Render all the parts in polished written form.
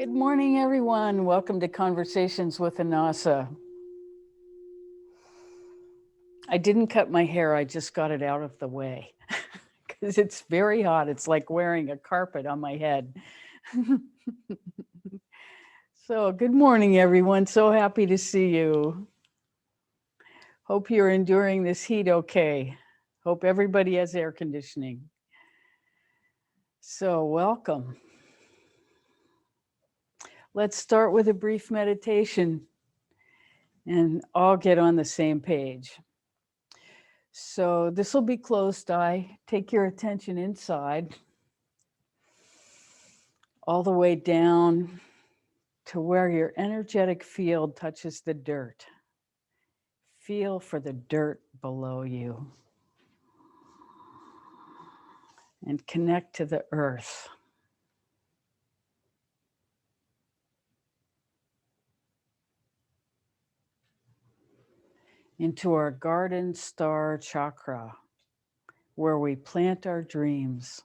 Good morning, everyone. Welcome to Conversations with Annassa. I didn't cut my hair, I just got it out of the way because it's very hot. It's like wearing a carpet on my head. So, good morning, everyone. So happy to see you. Hope you're enduring this heat okay. Hope everybody has air conditioning. So, welcome. Let's start with a brief meditation and all get on the same page. So this will be closed eye. Take your attention inside, all the way down to where your energetic field touches the dirt. Feel for the dirt below you and connect to the earth. Into our garden star chakra, where we plant our dreams.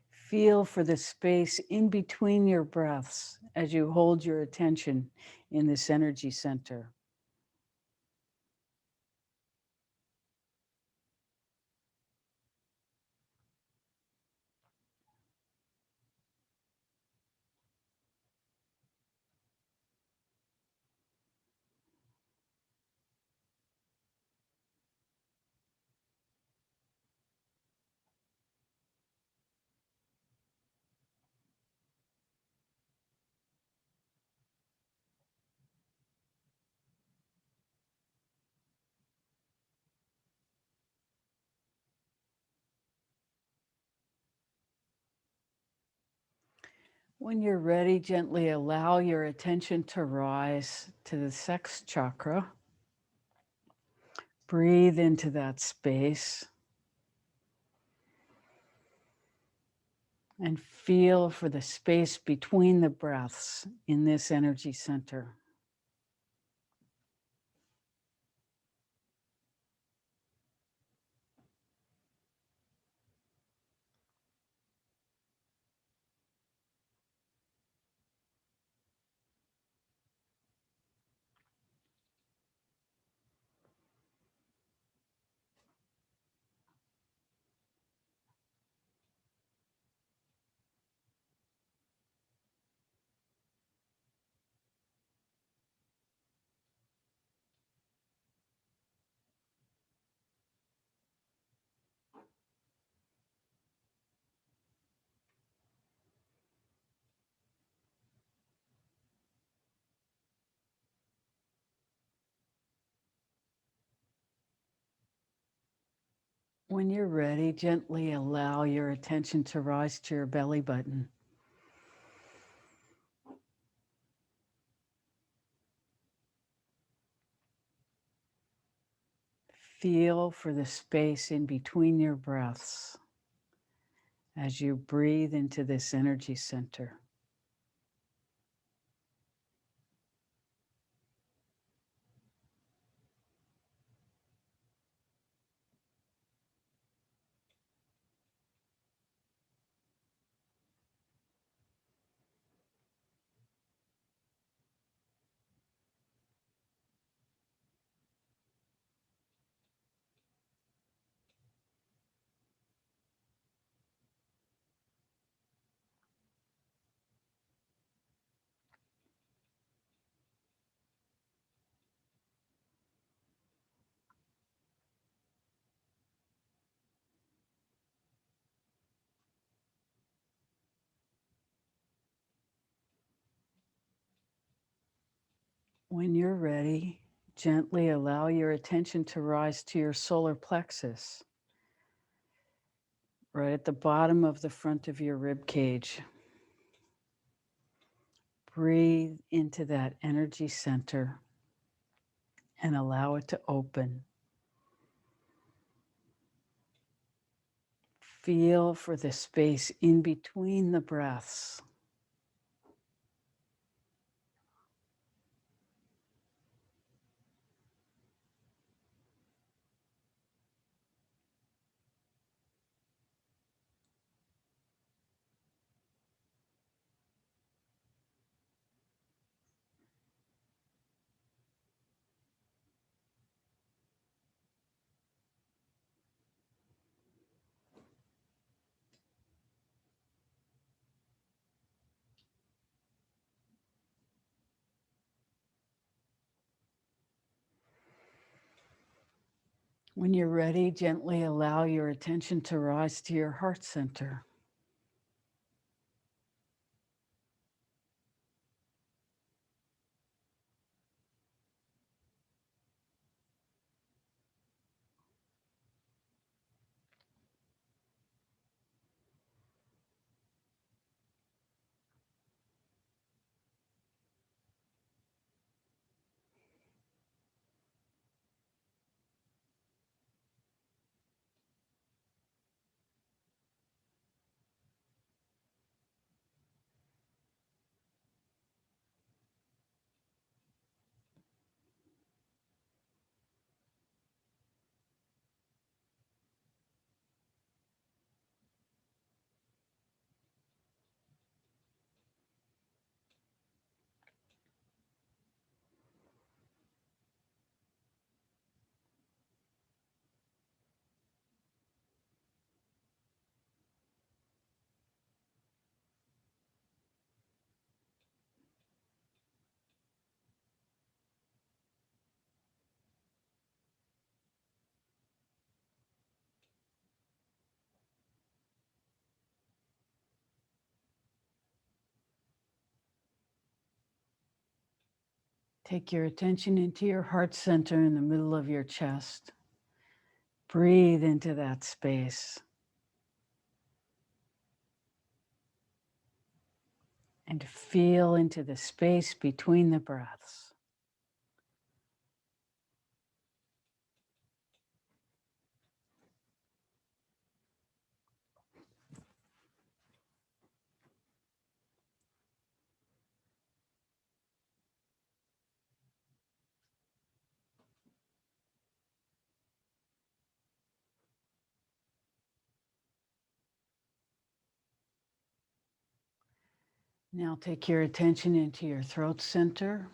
Feel for the space in between your breaths as you hold your attention in this energy center. When you're ready, gently allow your attention to rise to the sex chakra. Breathe into that space and feel for the space between the breaths in this energy center. When you're ready, gently allow your attention to rise to your belly button. Feel for the space in between your breaths as you breathe into this energy center. When you're ready, gently allow your attention to rise to your solar plexus, right at the bottom of the front of your rib cage. Breathe into that energy center and allow it to open. Feel for the space in between the breaths. When you're ready, gently allow your attention to rise to your heart center. Take your attention into your heart center in the middle of your chest. Breathe into that space. And feel into the space between the breaths. Now take your attention into your throat center.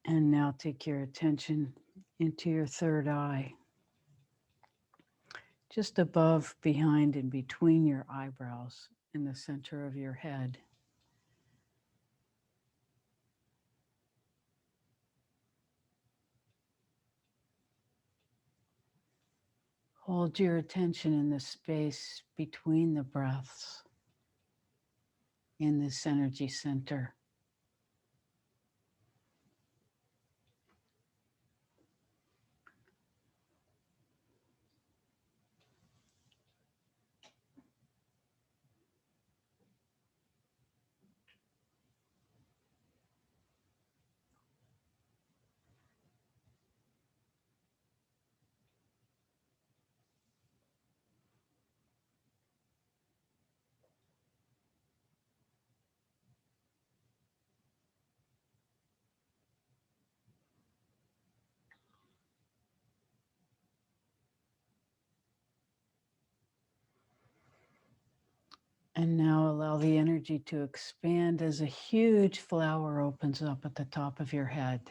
And now take your attention into your third eye, just above, behind, and between your eyebrows in the center of your head. Hold your attention in the space between the breaths. in this energy center. And now allow the energy to expand as a huge flower opens up at the top of your head.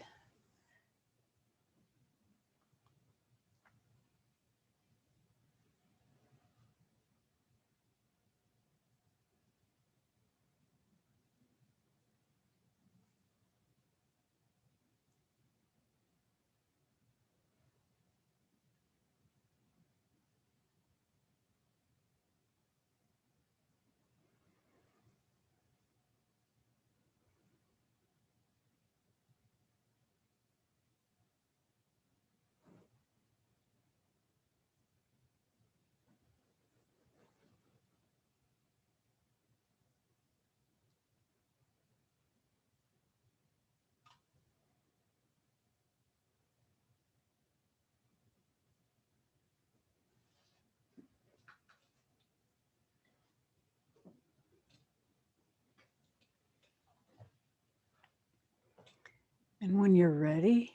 And when you're ready,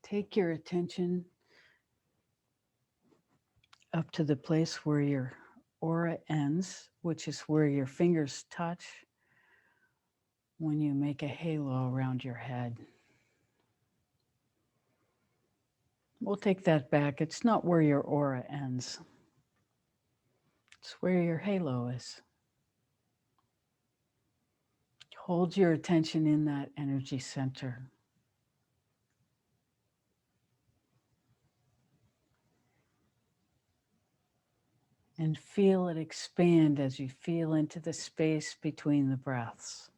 take your attention up to the place where your aura ends, which is where your fingers touch when you make a halo around your head. We'll take that back. It's not where your aura ends. It's where your halo is. Hold your attention in that energy center. And feel it expand as you feel into the space between the breaths.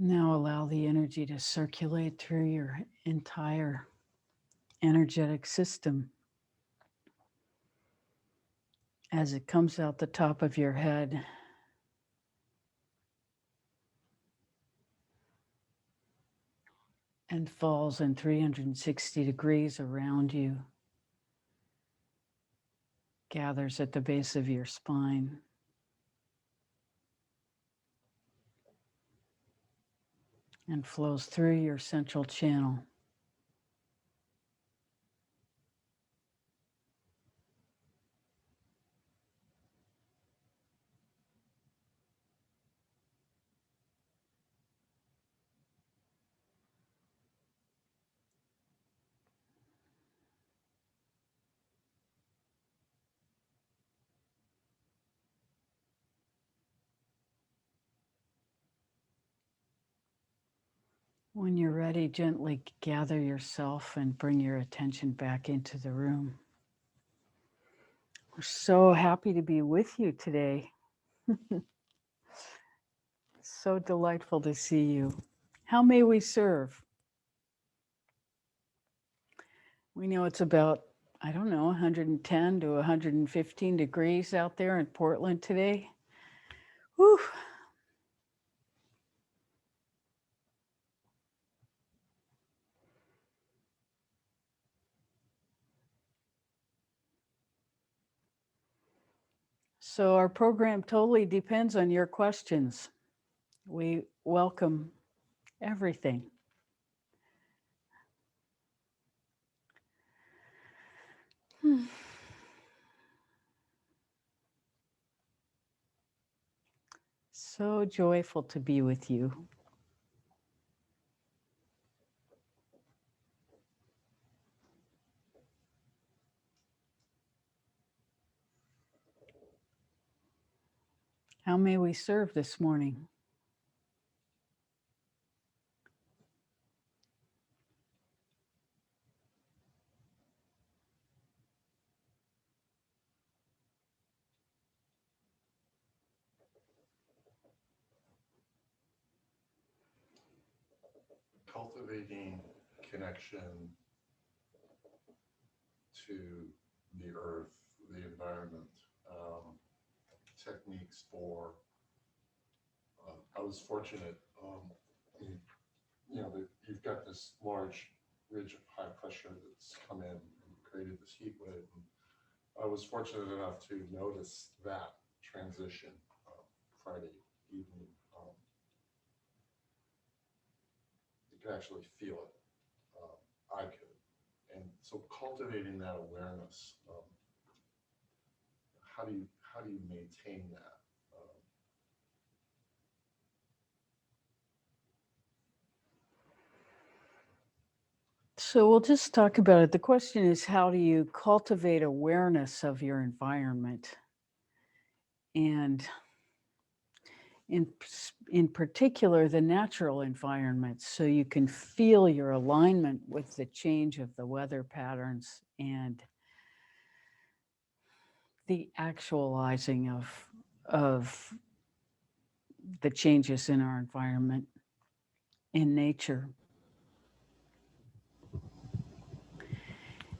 Now allow the energy to circulate through your entire energetic system. As it comes out the top of your head, and falls in 360 degrees around you, gathers at the base of your spine, and flows through your central channel. When you're ready, gently gather yourself and bring your attention back into the room. We're so happy to be with you today. So delightful to see you. How may we serve? We know it's about, 110 to 115 degrees out there in Portland today. Whew. So our program totally depends on your questions. We welcome everything. So joyful to be with you. How may we serve this morning? Cultivating connection to the earth, the environment, techniques for. I was fortunate, you've got this large ridge of high pressure that's come in and created this heat wave. And I was fortunate enough to notice that transition Friday evening. You could actually feel it. I could. And so cultivating that awareness, how do you maintain that? So we'll just talk about it. The question is, how do you cultivate awareness of your environment? And in particular, the natural environment, so you can feel your alignment with the change of the weather patterns and the actualizing of the changes in our environment in nature.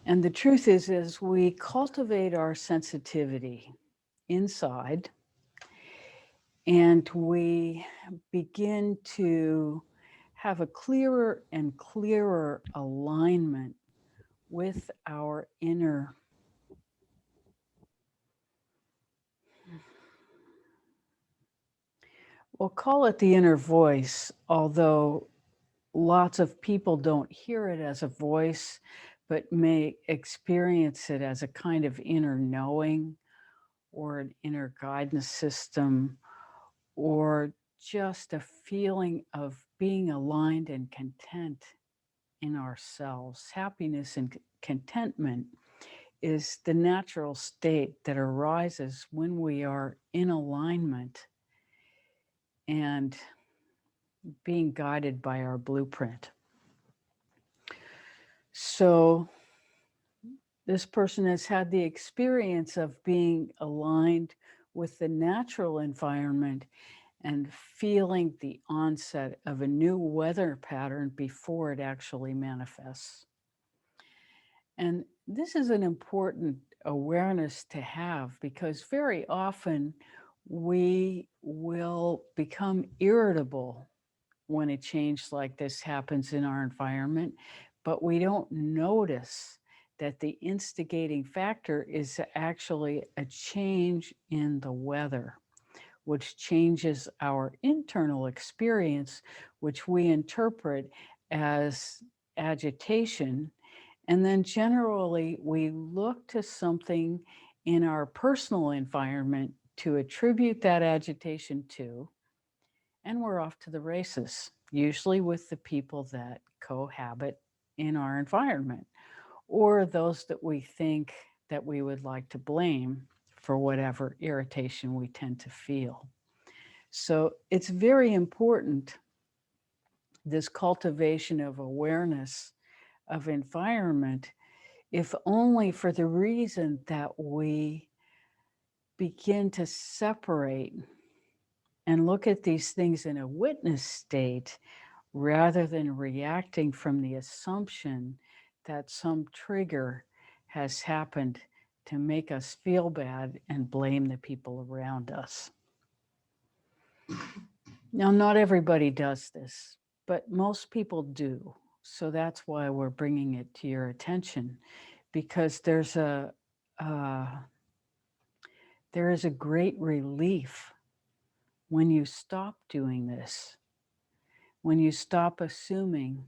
And the truth is, as we cultivate our sensitivity inside and we begin to have a clearer and clearer alignment with our inner we'll call it the inner voice, although lots of people don't hear it as a voice, but may experience it as a kind of inner knowing or an inner guidance system, or just a feeling of being aligned and content in ourselves. Happiness and contentment is the natural state that arises when we are in alignment and being guided by our blueprint. So this person has had the experience of being aligned with the natural environment and feeling the onset of a new weather pattern before it actually manifests. And this is an important awareness to have, because very often we will become irritable when a change like this happens in our environment, but we don't notice that the instigating factor is actually a change in the weather, which changes our internal experience, which we interpret as agitation. And then generally, we look to something in our personal environment to attribute that agitation to, and we're off to the races, usually with the people that cohabit in our environment, or those that we think that we would like to blame for whatever irritation we tend to feel. So it's very important, this cultivation of awareness of environment, if only for the reason that we begin to separate and look at these things in a witness state rather than reacting from the assumption that some trigger has happened to make us feel bad and blame the people around us. Now, not everybody does this, but most people do. So that's why we're bringing it to your attention, because there is a great relief when you stop doing this, when you stop assuming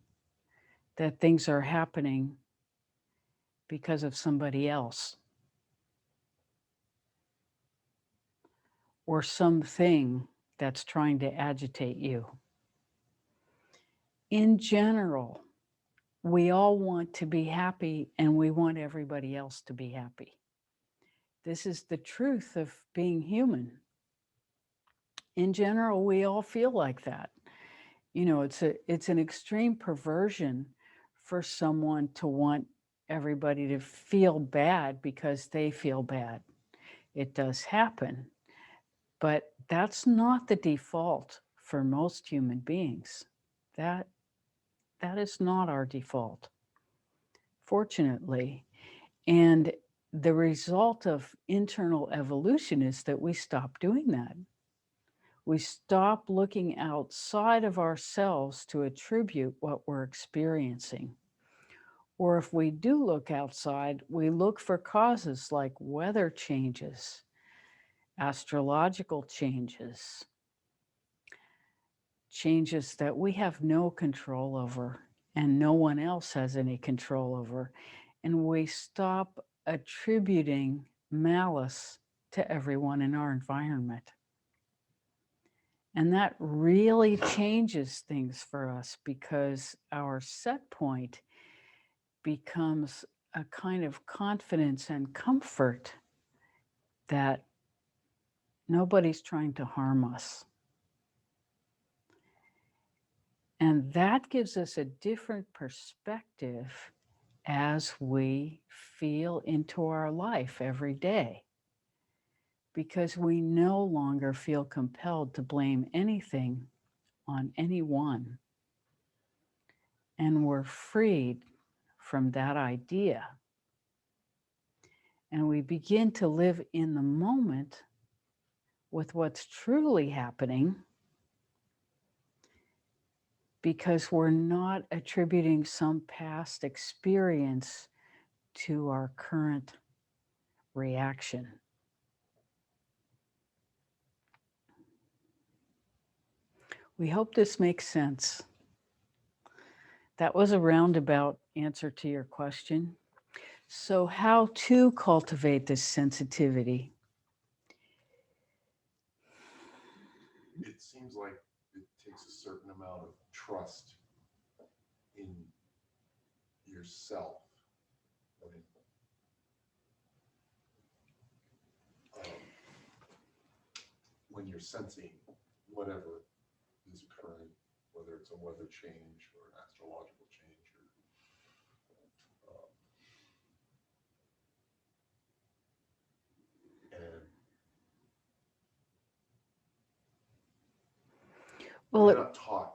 that things are happening because of somebody else or something that's trying to agitate you. In general, we all want to be happy and we want everybody else to be happy. This is the truth of being human. In general, we all feel like that. You know, it's an extreme perversion for someone to want everybody to feel bad because they feel bad. It does happen, but that's not the default for most human beings. That is not our default, fortunately. And the result of internal evolution is that we stop doing that. We stop looking outside of ourselves to attribute what we're experiencing. Or if we do look outside, we look for causes like weather changes, astrological changes, changes that we have no control over and no one else has any control over. And we stop attributing malice to everyone in our environment. And that really changes things for us because our set point becomes a kind of confidence and comfort that nobody's trying to harm us. And that gives us a different perspective as we feel into our life every day, because we no longer feel compelled to blame anything on anyone. And we're freed from that idea. And we begin to live in the moment with what's truly happening, because we're not attributing some past experience to our current reaction. We hope this makes sense. That was a roundabout answer to your question. So, how to cultivate this sensitivity? It seems like it takes a certain amount of trust in yourself. I mean, when you're sensing whatever is occurring, whether it's a weather change or an astrological change, and we're not taught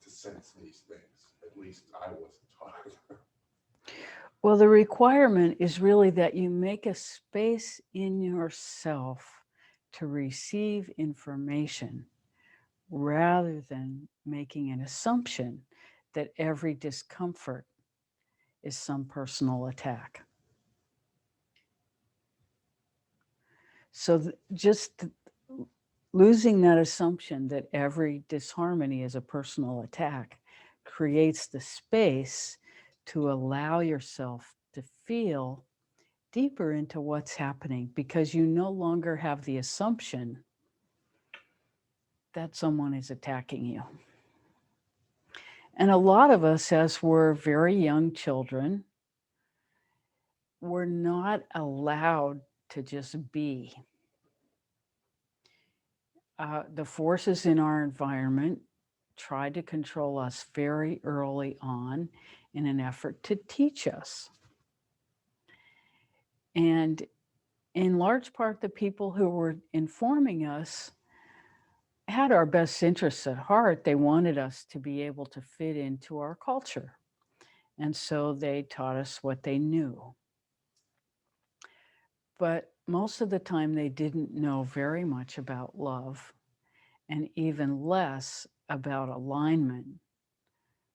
to sense these things. At least I wasn't taught. Well, the requirement is really that you make a space in yourself to receive information rather than making an assumption that every discomfort is some personal attack. So just losing that assumption that every disharmony is a personal attack creates the space to allow yourself to feel deeper into what's happening, because you no longer have the assumption that someone is attacking you. And a lot of us, as we're very young children, we're not allowed to just be. The forces in our environment try to control us very early on in an effort to teach us. And in large part, the people who were informing us had our best interests at heart. They wanted us to be able to fit into our culture. And so they taught us what they knew. But most of the time, they didn't know very much about love, and even less about alignment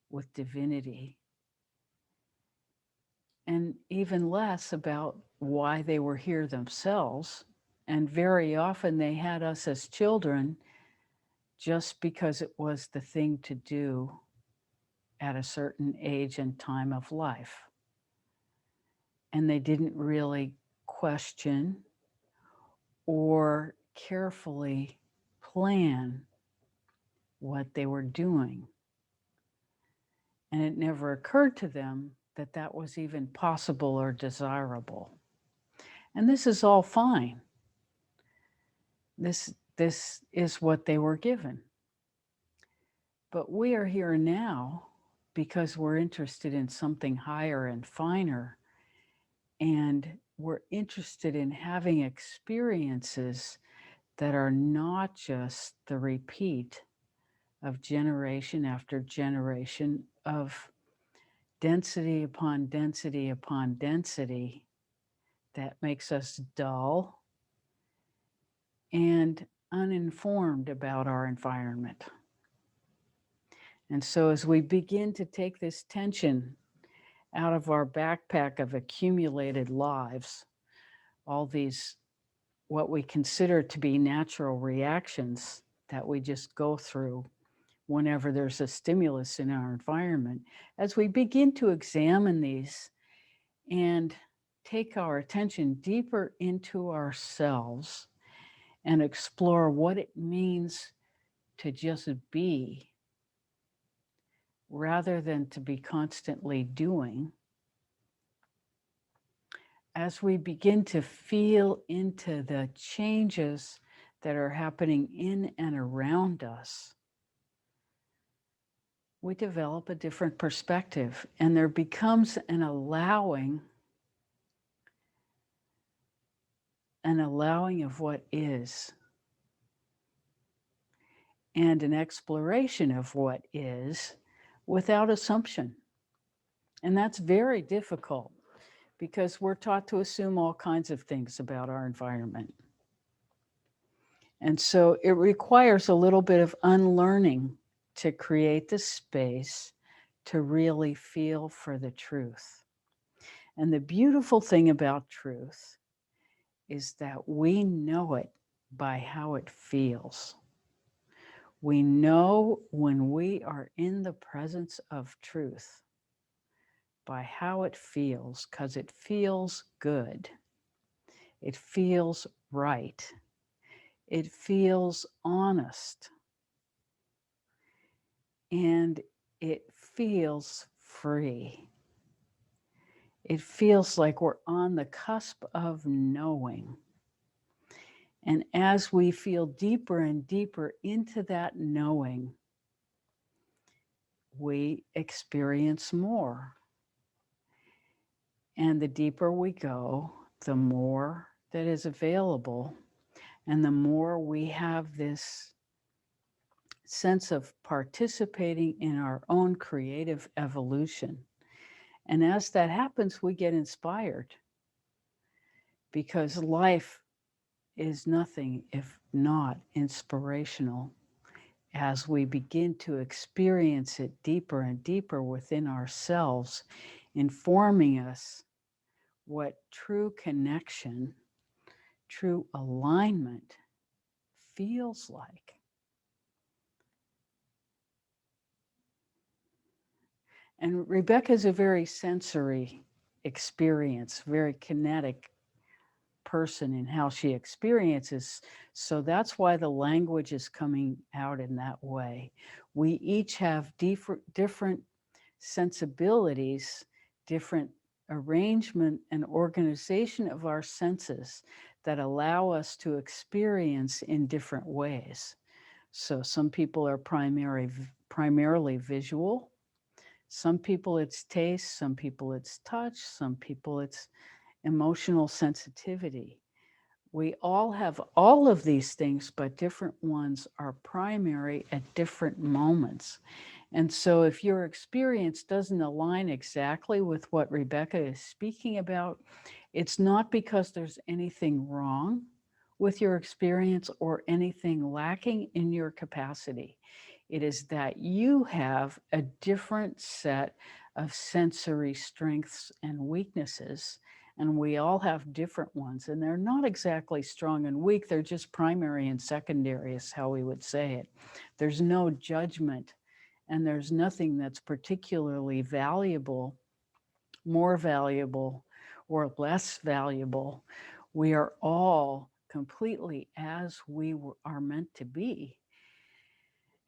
with divinity, and even less about why they were here themselves. And very often they had us as children just because it was the thing to do at a certain age and time of life. and they didn't really question or carefully plan what they were doing. And it never occurred to them that that was even possible or desirable. And this is all fine. This is what they were given. But we are here now because we're interested in something higher and finer. And we're interested in having experiences that are not just the repeat of generation after generation of density upon density upon density that makes us dull and uninformed about our environment. And so as we begin to take this tension out of our backpack of accumulated lives, all these what we consider to be natural reactions that we just go through whenever there's a stimulus in our environment, as we begin to examine these and take our attention deeper into ourselves and explore what it means to just be rather than to be constantly doing, as we begin to feel into the changes that are happening in and around us, we develop a different perspective, and there becomes an allowing of what is, and an exploration of what is without assumption. And that's very difficult because we're taught to assume all kinds of things about our environment. And so it requires a little bit of unlearning to create the space to really feel for the truth. And the beautiful thing about truth is that we know it by how it feels. We know when we are in the presence of truth by how it feels, because it feels good. It feels right. It feels honest. And it feels free. It feels like we're on the cusp of knowing. And as we feel deeper and deeper into that knowing, we experience more. And the deeper we go, the more that is available, and the more we have this sense of participating in our own creative evolution. And as that happens, we get inspired, because life is nothing if not inspirational as we begin to experience it deeper and deeper within ourselves, informing us what true connection, true alignment feels like. And Rebecca's a very sensory experience, very kinetic person in how she experiences. So that's why the language is coming out in that way. We each have different sensibilities, different arrangement and organization of our senses that allow us to experience in different ways. So some people are primarily visual. Some people it's taste, some people it's touch, some people it's emotional sensitivity. We all have all of these things, but different ones are primary at different moments. And so if your experience doesn't align exactly with what Rebecca is speaking about, it's not because there's anything wrong with your experience or anything lacking in your capacity. It is that you have a different set of sensory strengths and weaknesses, and we all have different ones, and they're not exactly strong and weak. They're just primary and secondary is how we would say it. There's no judgment, and there's nothing that's particularly valuable, more valuable, or less valuable. We are all completely as we are meant to be.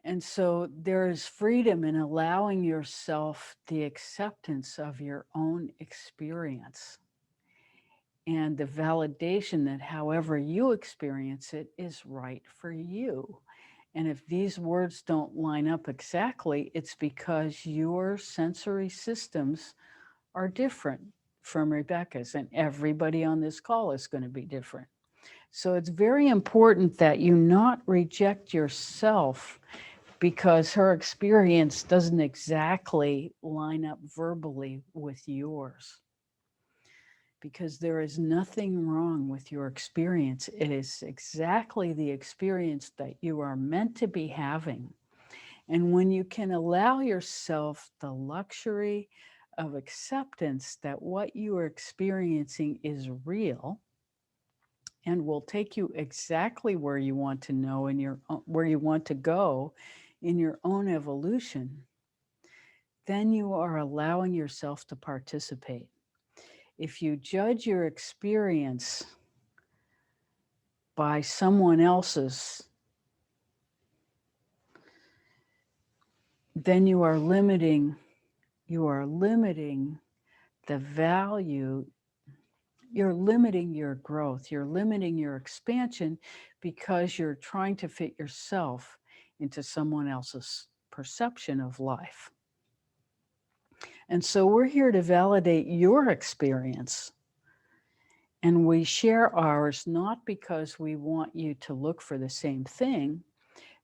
And so there is freedom in allowing yourself the acceptance of your own experience and the validation that however you experience it is right for you. And if these words don't line up exactly, it's because your sensory systems are different from Rebecca's, and everybody on this call is going to be different. So it's very important that you not reject yourself because her experience doesn't exactly line up verbally with yours. Because there is nothing wrong with your experience. It is exactly the experience that you are meant to be having. And when you can allow yourself the luxury of acceptance that what you are experiencing is real and will take you exactly where you want to know in your where you want to go in your own evolution, then you are allowing yourself to participate. If you judge your experience by someone else's, then you are limiting the value, you're limiting your growth, you're limiting your expansion because you're trying to fit yourself into someone else's perception of life. And so we're here to validate your experience. And we share ours not because we want you to look for the same thing,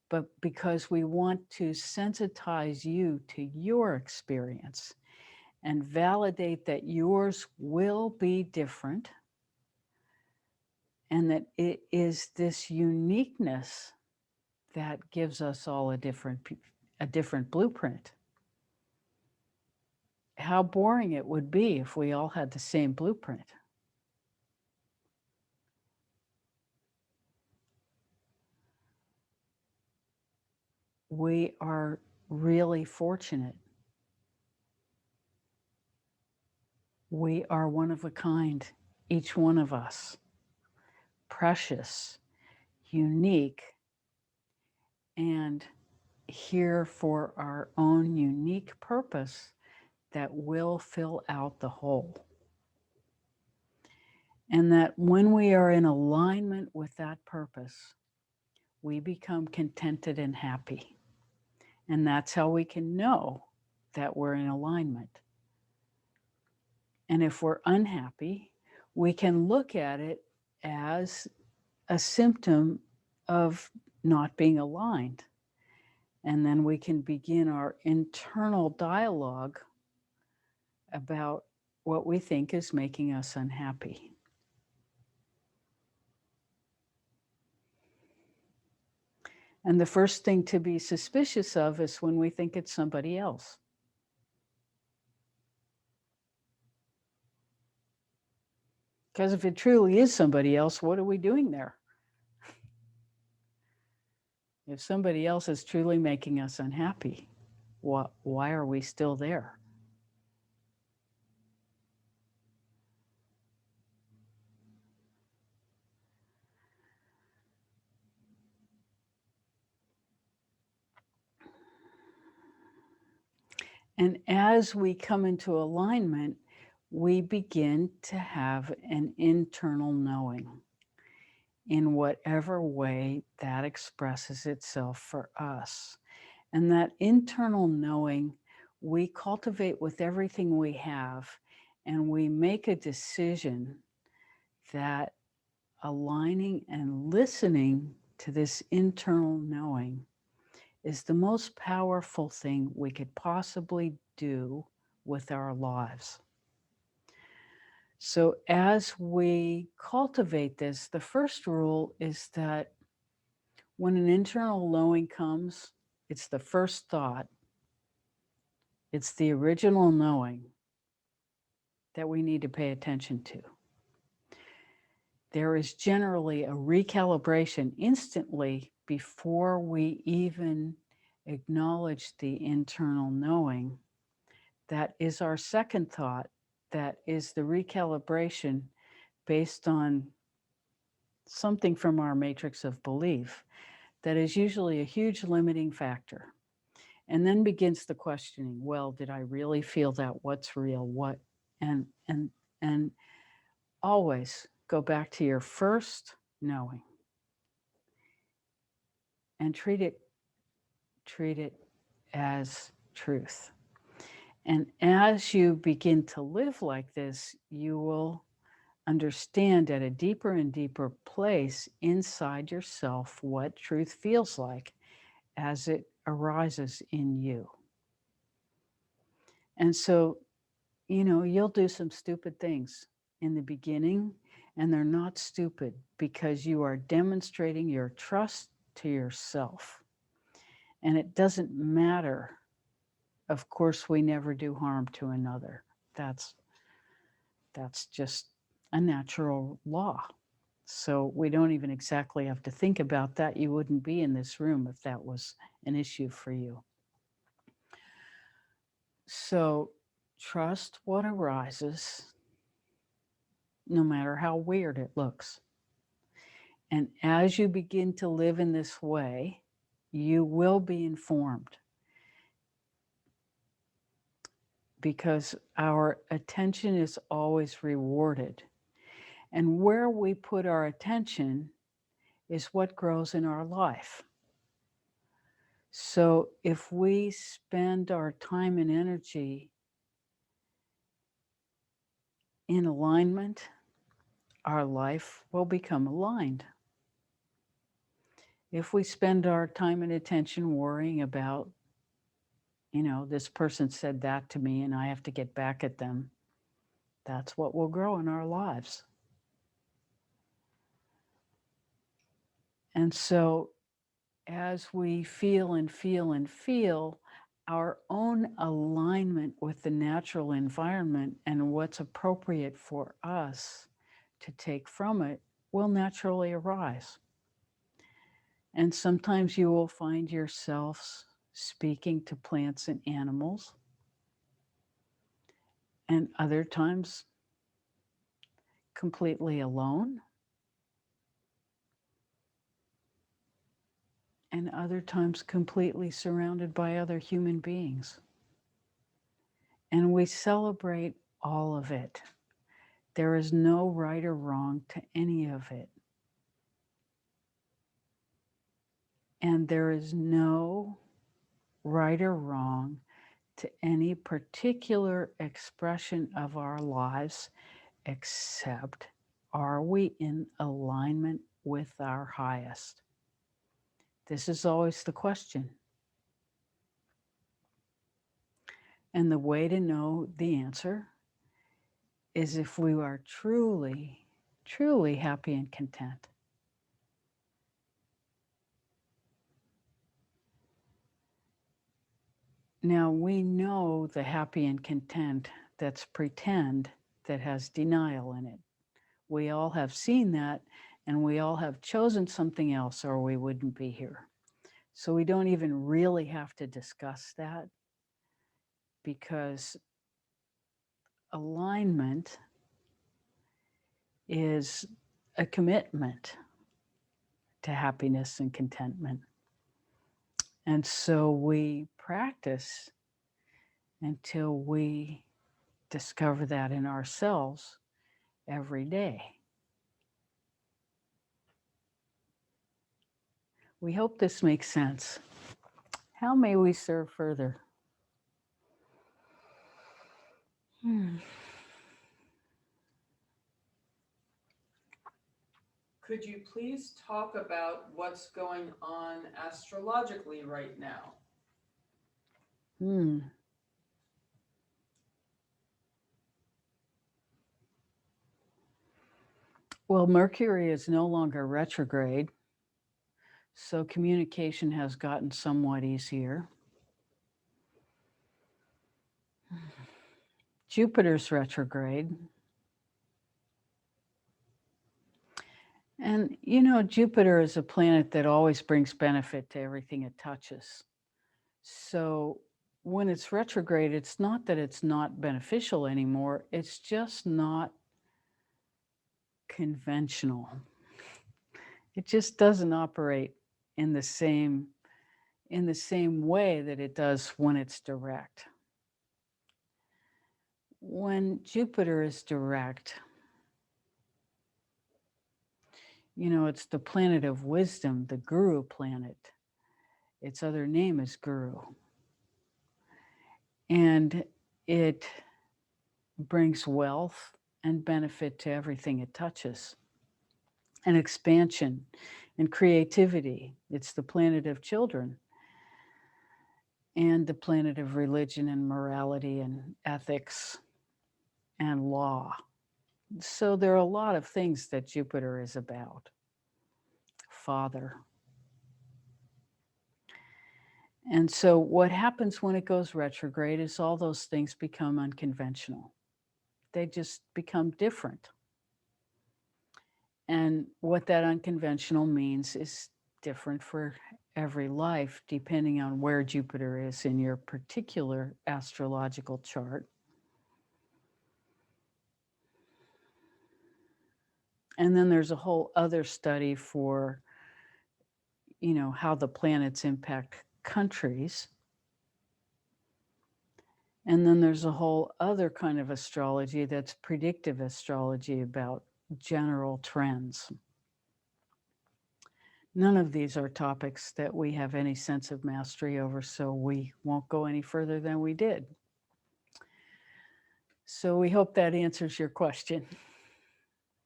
but because we want to sensitize you to your experience and validate that yours will be different and that it is this uniqueness that gives us all a different blueprint. How boring it would be if we all had the same blueprint. We are really fortunate. We are one of a kind, each one of us, precious, unique, and here for our own unique purpose that will fill out the whole. And that when we are in alignment with that purpose, we become contented and happy. And that's how we can know that we're in alignment. And if we're unhappy, we can look at it as a symptom of not being aligned. And then we can begin our internal dialogue about what we think is making us unhappy. And the first thing to be suspicious of is when we think it's somebody else. Because if it truly is somebody else, what are we doing there? If somebody else is truly making us unhappy, why are we still there? And as we come into alignment, we begin to have an internal knowing in whatever way that expresses itself for us. And that internal knowing we cultivate with everything we have, and we make a decision that aligning and listening to this internal knowing is the most powerful thing we could possibly do with our lives. So as we cultivate this, the first rule is that when an internal knowing comes, it's the first thought, it's the original knowing that we need to pay attention to. There is generally a recalibration instantly before we even acknowledge the internal knowing. That is our second thought that is the recalibration based on something from our matrix of belief that is usually a huge limiting factor. And then begins the questioning, well, did I really feel that? What's real? What? And always go back to your first knowing and treat it as truth. And as you begin to live like this, you will understand at a deeper and deeper place inside yourself what truth feels like as it arises in you. And so, you'll do some stupid things in the beginning, and they're not stupid because you are demonstrating your trust to yourself. And it doesn't matter. Of course, we never do harm to another. That's just a natural law. So we don't even exactly have to think about that. You wouldn't be in this room if that was an issue for you. So trust what arises, no matter how weird it looks. And as you begin to live in this way, you will be informed, because our attention is always rewarded. And where we put our attention is what grows in our life. So if we spend our time and energy in alignment, our life will become aligned. If we spend our time and attention worrying about, this person said that to me and I have to get back at them, that's what will grow in our lives. And so as we feel and feel and feel our own alignment with the natural environment and what's appropriate for us to take from it will naturally arise. And sometimes you will find yourselves speaking to plants and animals, and other times completely alone, and other times completely surrounded by other human beings. And we celebrate all of it. There is no right or wrong to any of it. And there is no right or wrong to any particular expression of our lives, except, are we in alignment with our highest? This is always the question. And the way to know the answer is if we are truly, truly happy and content. Now we know the happy and content that's pretend, that has denial in it. We all have seen that, and we all have chosen something else or we wouldn't be here. So we don't even really have to discuss that, because alignment is a commitment to happiness and contentment. And so we practice until we discover that in ourselves every day. We hope this makes sense. How may we serve further? Could you please talk about what's going on astrologically right now? Well, Mercury is no longer retrograde, so communication has gotten somewhat easier. Jupiter's retrograde. And Jupiter is a planet that always brings benefit to everything it touches. So when it's retrograde, it's not that it's not beneficial anymore. It's just not conventional. It just doesn't operate in the same way that it does when it's direct. When Jupiter is direct, it's the planet of wisdom, the guru planet. Its other name is guru. And it brings wealth and benefit to everything it touches, and expansion and creativity. It's the planet of children and the planet of religion and morality and ethics and law. So there are a lot of things that Jupiter is about. Father. And so what happens when it goes retrograde is all those things become unconventional. They just become different. And what that unconventional means is different for every life, depending on where Jupiter is in your particular astrological chart. And then there's a whole other study for, how the planets impact countries. And then there's a whole other kind of astrology that's predictive astrology about general trends. None of these are topics that we have any sense of mastery over, so we won't go any further than we did. So we hope that answers your question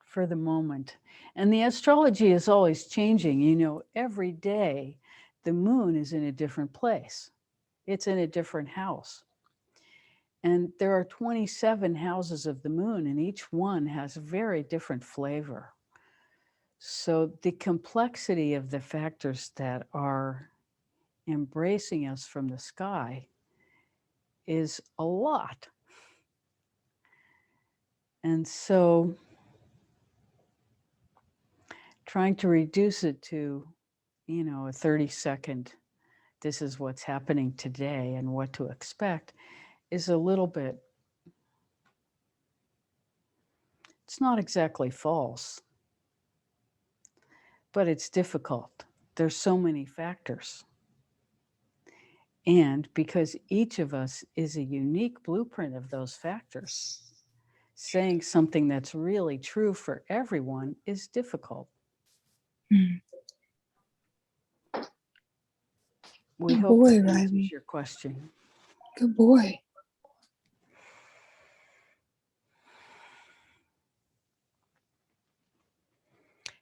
for the moment. And the astrology is always changing. Every day the moon is in a different place. It's in a different house. And there are 27 houses of the moon, and each one has a very different flavor. So the complexity of the factors that are embracing us from the sky is a lot. And so trying to reduce it to, a 30-second, this is what's happening today and what to expect, is a little bit, it's not exactly false, but it's difficult. There's so many factors. And because each of us is a unique blueprint of those factors, saying something that's really true for everyone is difficult. We hope boy, that answers Riley. your question. Good boy.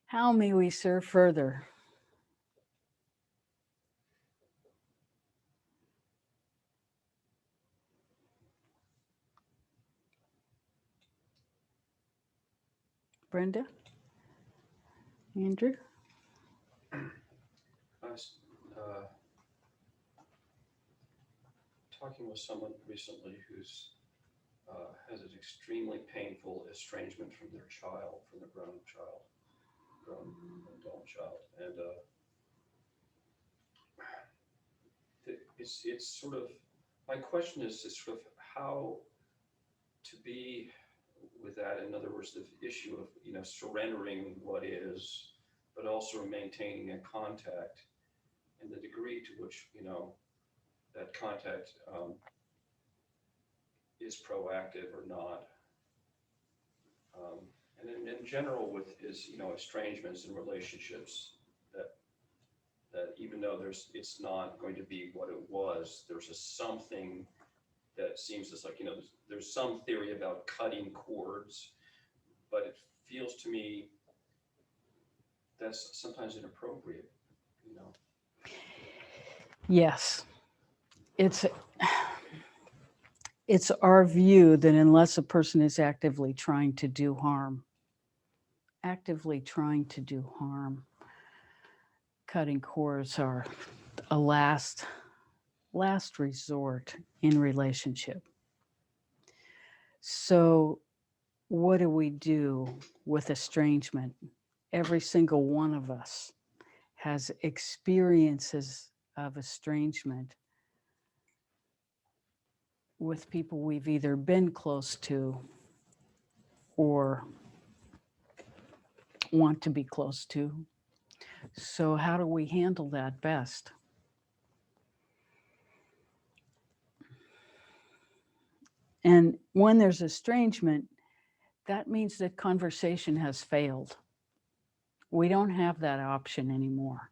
How may we serve further? Brenda? Andrew? I was talking with someone recently who's has an extremely painful estrangement from their child, from their grown adult child, and it's sort of, my question is sort of how to be with that. In other words, the issue of surrendering what is, but also maintaining a contact, and the degree to which that contact is proactive or not. And in general with estrangements and relationships, that even though it's not going to be what it was, there's something that seems just like, there's some theory about cutting cords, but it feels to me that's sometimes inappropriate. Yes. It's our view that unless a person is actively trying to do harm, cutting cords are a last resort in relationship. So what do we do with estrangement? Every single one of us has experiences of estrangement with people we've either been close to or want to be close to. So how do we handle that best? And when there's estrangement, that means that conversation has failed. We don't have that option anymore.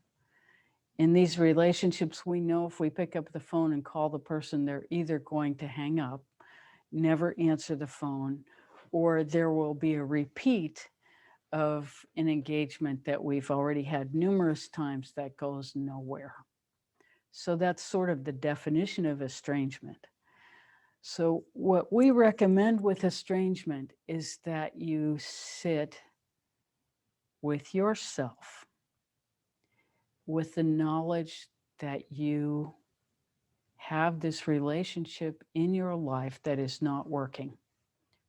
In these relationships, we know if we pick up the phone and call the person, they're either going to hang up, never answer the phone, or there will be a repeat of an engagement that we've already had numerous times that goes nowhere. So that's sort of the definition of estrangement. So what we recommend with estrangement is that you sit with yourself, with the knowledge that you have this relationship in your life that is not working.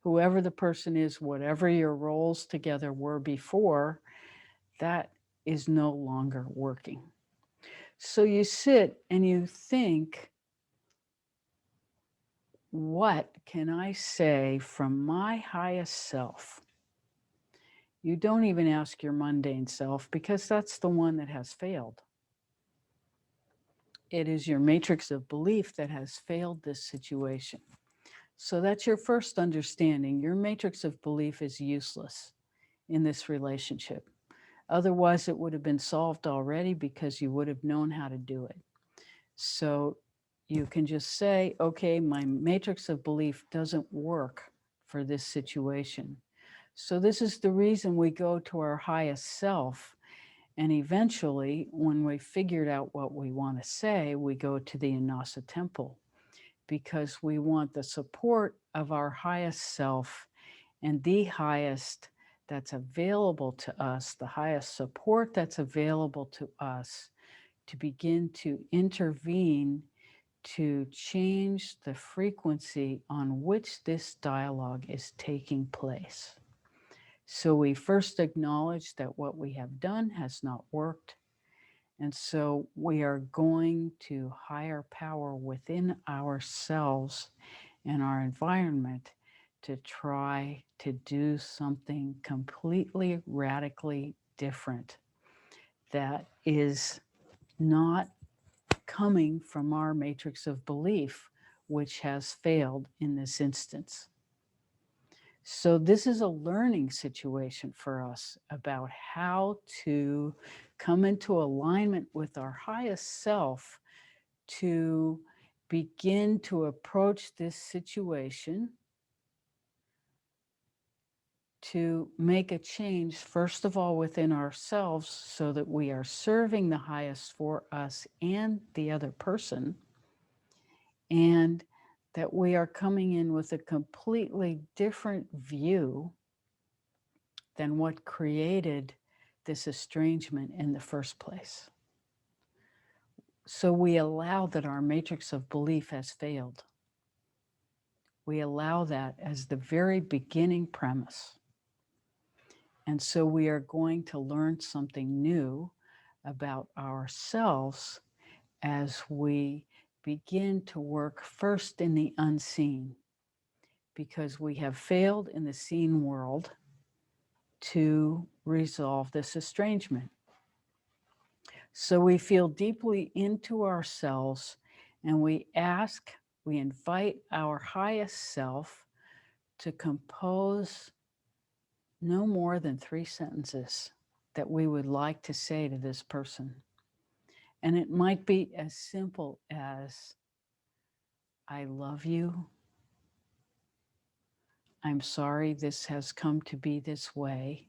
Whoever the person is, whatever your roles together were before, that is no longer working. So you sit and you think, what can I say from my highest self? You don't even ask your mundane self because that's the one that has failed. It is your matrix of belief that has failed this situation. So that's your first understanding. Your matrix of belief is useless in this relationship. Otherwise, it would have been solved already because you would have known how to do it. So you can just say, okay, my matrix of belief doesn't work for this situation. So this is the reason we go to our highest self. And eventually, when we figured out what we want to say, we go to the Annassa temple because we want the support of our highest self and the highest that's available to us, the highest support that's available to us to begin to intervene to change the frequency on which this dialogue is taking place. So we first acknowledge that what we have done has not worked. And so we are going to higher power within ourselves and our environment to try to do something completely radically different that is not coming from our matrix of belief, which has failed in this instance. So this is a learning situation for us about how to come into alignment with our highest self to begin to approach this situation to make a change, first of all, within ourselves so that we are serving the highest for us and the other person, and that we are coming in with a completely different view than what created this estrangement in the first place. So we allow that our matrix of belief has failed. We allow that as the very beginning premise. And so we are going to learn something new about ourselves as we begin to work first in the unseen, because we have failed in the seen world to resolve this estrangement. So we feel deeply into ourselves and we invite our highest self to compose no more than 3 sentences that we would like to say to this person. And it might be as simple as, I love you. I'm sorry this has come to be this way.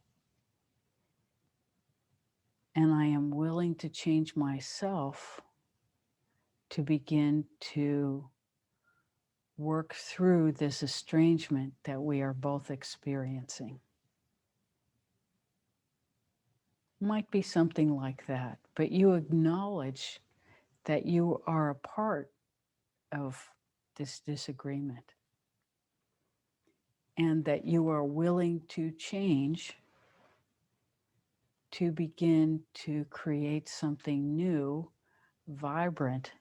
And I am willing to change myself to begin to work through this estrangement that we are both experiencing. Might be something like that, but you acknowledge that you are a part of this disagreement and that you are willing to change to begin to create something new, vibrant,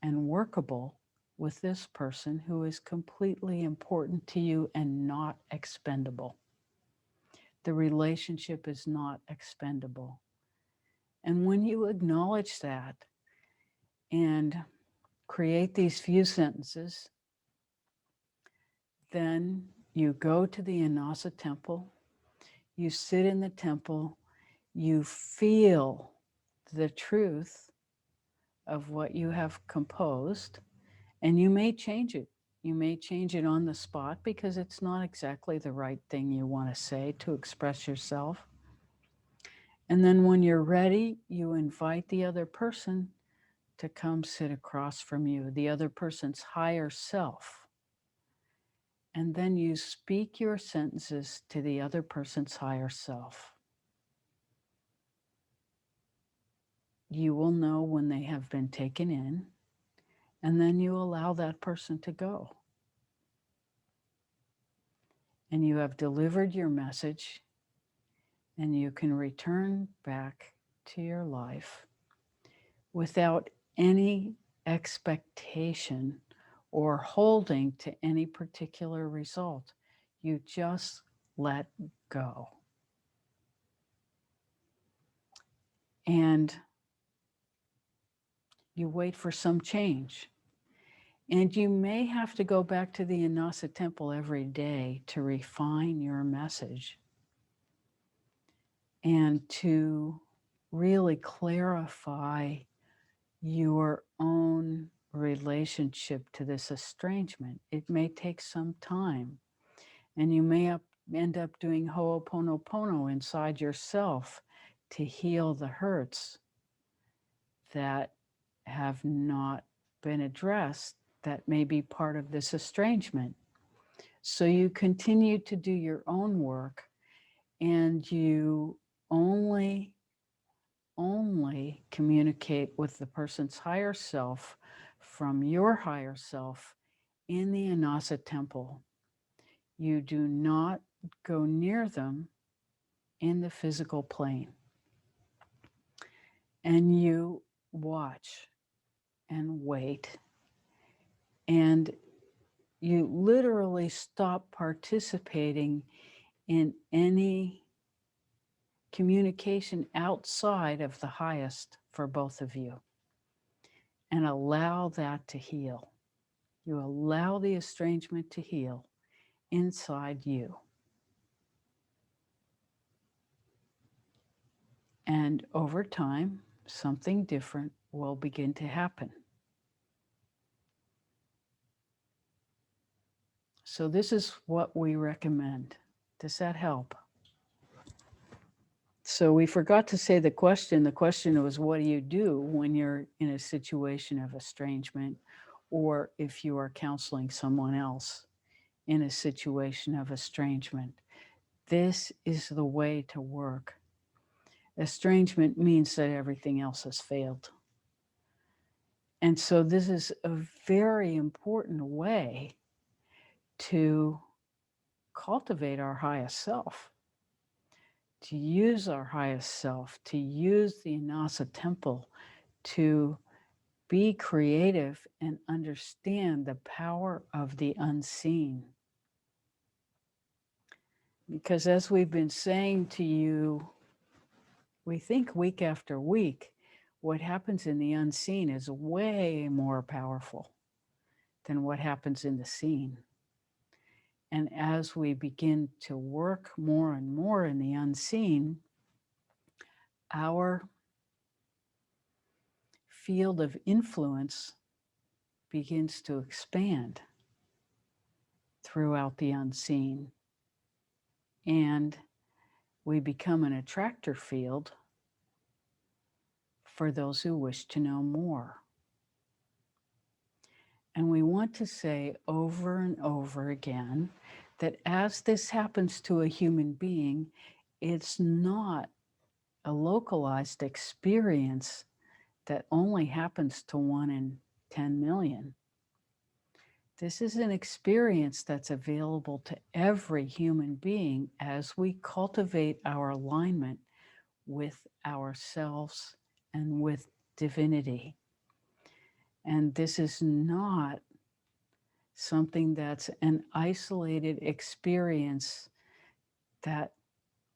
and workable with this person who is completely important to you and not expendable. The relationship is not expendable. And when you acknowledge that and create these few sentences, then you go to the Annassa temple, you sit in the temple, you feel the truth of what you have composed, and you may change it. You may change it on the spot because it's not exactly the right thing you want to say to express yourself. And then when you're ready, you invite the other person to come sit across from you, the other person's higher self. And then you speak your sentences to the other person's higher self. You will know when they have been taken in, and then you allow that person to go. And you have delivered your message, and you can return back to your life without any expectation or holding to any particular result. You just let go. And you wait for some change. And you may have to go back to the Annassa temple every day to refine your message and to really clarify your own relationship to this estrangement. It may take some time, and you may end up doing ho'oponopono inside yourself to heal the hurts that have not been addressed, that may be part of this estrangement. So you continue to do your own work, and you only communicate with the person's higher self from your higher self in the Annassa temple. You do not go near them in the physical plane. And you watch and wait, and you literally stop participating in any communication outside of the highest for both of you, and allow that to heal. You allow the estrangement to heal inside you. And over time, something different will begin to happen. So this is what we recommend. Does that help? So we forgot to say the question. The question was, what do you do when you're in a situation of estrangement, or if you are counseling someone else in a situation of estrangement? This is the way to work. Estrangement means that everything else has failed. And so this is a very important way to cultivate our highest self, to use our highest self, to use the Annassa temple to be creative and understand the power of the unseen. Because as we've been saying to you, we think week after week, what happens in the unseen is way more powerful than what happens in the seen. And as we begin to work more and more in the unseen, our field of influence begins to expand throughout the unseen. And we become an attractor field for those who wish to know more. And we want to say over and over again that as this happens to a human being, it's not a localized experience that only happens to 1 in 10 million. This is an experience that's available to every human being as we cultivate our alignment with ourselves and with divinity. And this is not something that's an isolated experience that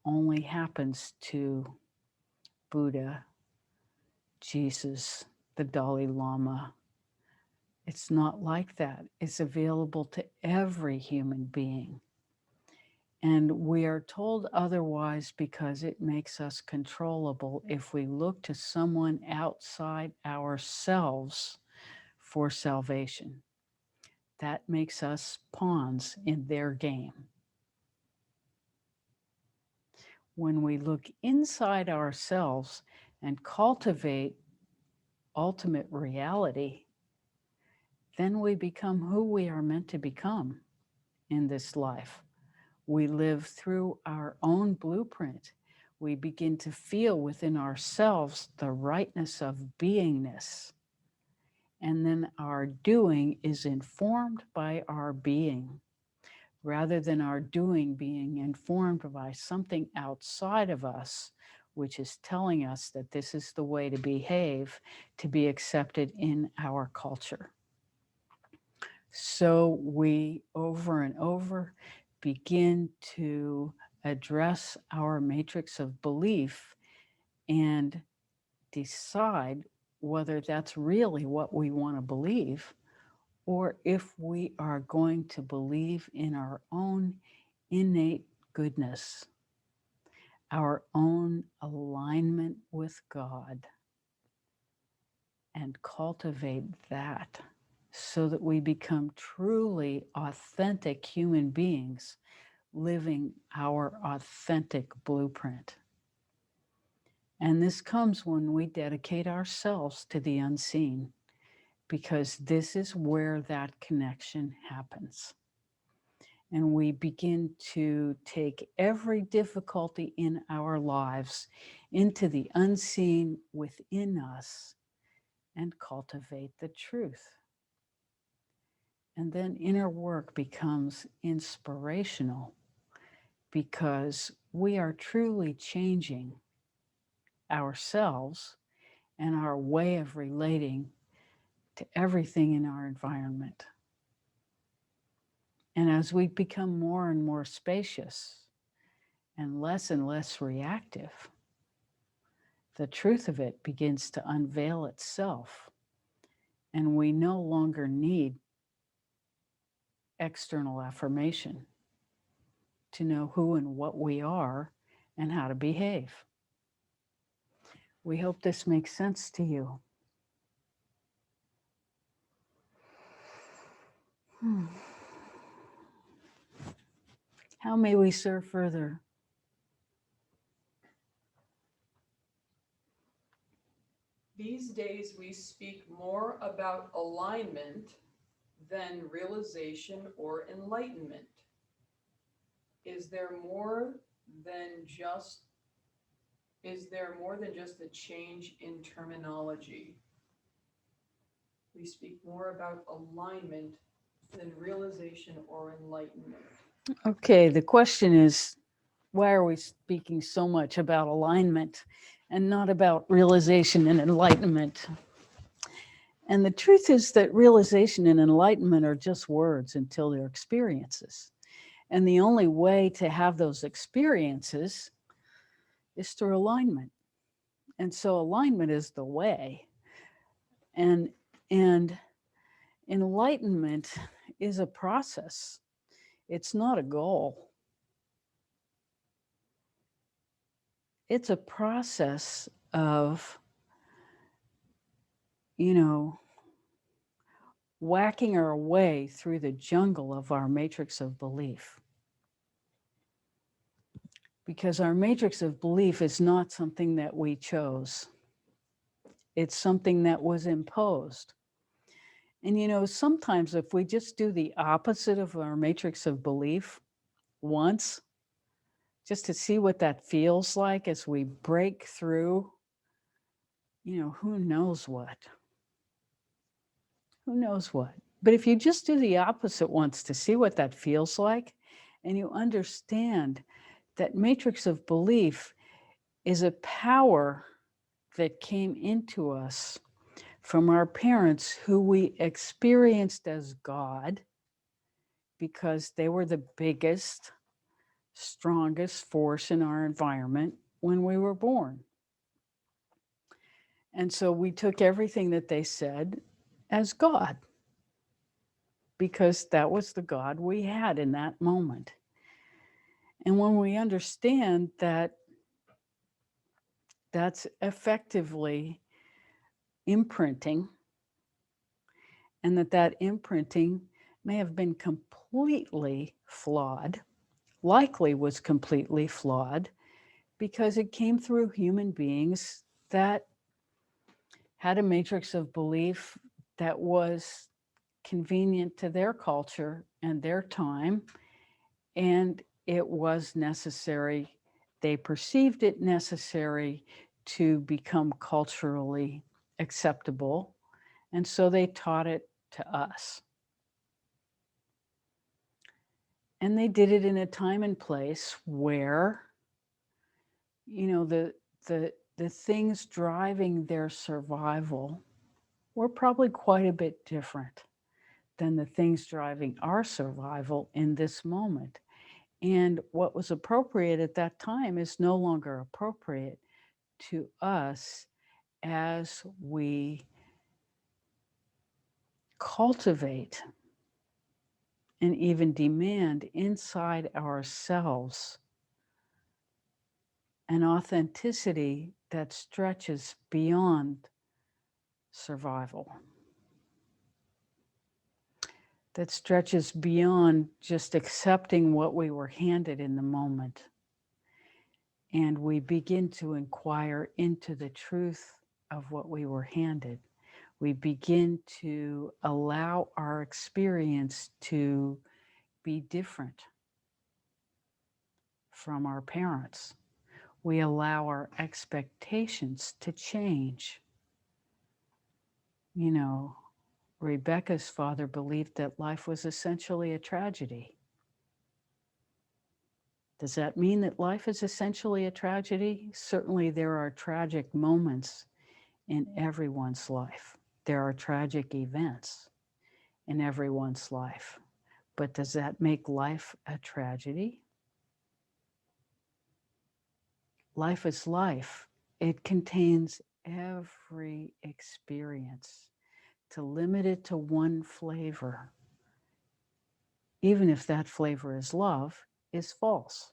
only happens to Buddha, Jesus, the Dalai Lama. It's not like that. It's available to every human being. And we are told otherwise because it makes us controllable if we look to someone outside ourselves for salvation. That makes us pawns in their game. When we look inside ourselves and cultivate ultimate reality, then we become who we are meant to become in this life. We live through our own blueprint. We begin to feel within ourselves the rightness of beingness. And then our doing is informed by our being, rather than our doing being informed by something outside of us, which is telling us that this is the way to behave to be accepted in our culture. So we, over and over, begin to address our matrix of belief and decide whether that's really what we want to believe, or if we are going to believe in our own innate goodness, our own alignment with God, and cultivate that so that we become truly authentic human beings living our authentic blueprint. And this comes when we dedicate ourselves to the unseen, because this is where that connection happens. And we begin to take every difficulty in our lives into the unseen within us and cultivate the truth. And then inner work becomes inspirational because we are truly changing ourselves and our way of relating to everything in our environment. And as we become more and more spacious and less reactive, the truth of it begins to unveil itself. And we no longer need external affirmation to know who and what we are and how to behave. We hope this makes sense to you. How may we serve further? These days we speak more about alignment than realization or enlightenment. Is there more than just a change in terminology? We speak more about alignment than realization or enlightenment. Okay, the question is, why are we speaking so much about alignment and not about realization and enlightenment? And the truth is that realization and enlightenment are just words until they're experiences. And the only way to have those experiences is through alignment. And so alignment is the way. And enlightenment is a process. It's not a goal. It's a process of, whacking our way through the jungle of our matrix of belief. Because our matrix of belief is not something that we chose. It's something that was imposed. And sometimes if we just do the opposite of our matrix of belief once, just to see what that feels like as we break through, who knows what? Who knows what? But if you just do the opposite once to see what that feels like, and you understand that matrix of belief is a power that came into us from our parents who we experienced as God, because they were the biggest, strongest force in our environment when we were born. And so we took everything that they said as God, because that was the God we had in that moment. And when we understand that that's effectively imprinting, and that imprinting may have been completely flawed, likely was completely flawed, because it came through human beings that had a matrix of belief that was convenient to their culture and their time, and it was necessary. They perceived it necessary to become culturally acceptable, and so they taught it to us. And they did it in a time and place where, you know, the things driving their survival were probably quite a bit different than the things driving our survival in this moment. And what was appropriate at that time is no longer appropriate to us as we cultivate and even demand inside ourselves an authenticity that stretches beyond survival, that stretches beyond just accepting what we were handed in the moment. And we begin to inquire into the truth of what we were handed. We begin to allow our experience to be different from our parents. We allow our expectations to change. You know, Rebecca's father believed that life was essentially a tragedy. Does that mean that life is essentially a tragedy? Certainly there are tragic moments in everyone's life. There are tragic events in everyone's life. But does that make life a tragedy? Life is life. It contains every experience. To limit it to one flavor, even if that flavor is love, is false.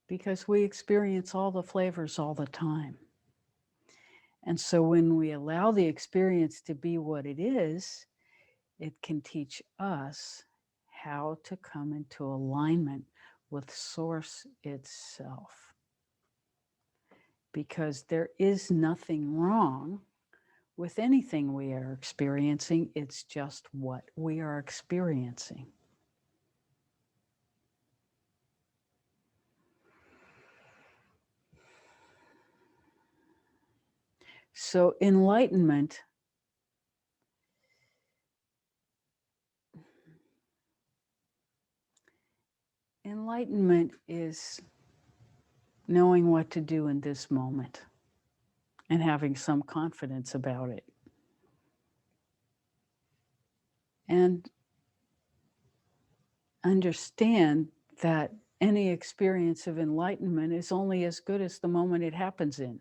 Because we experience all the flavors all the time. And so when we allow the experience to be what it is, it can teach us how to come into alignment with Source itself. Because there is nothing wrong with anything we are experiencing, it's just what we are experiencing. So enlightenment is knowing what to do in this moment and having some confidence about it. And understand that any experience of enlightenment is only as good as the moment it happens in.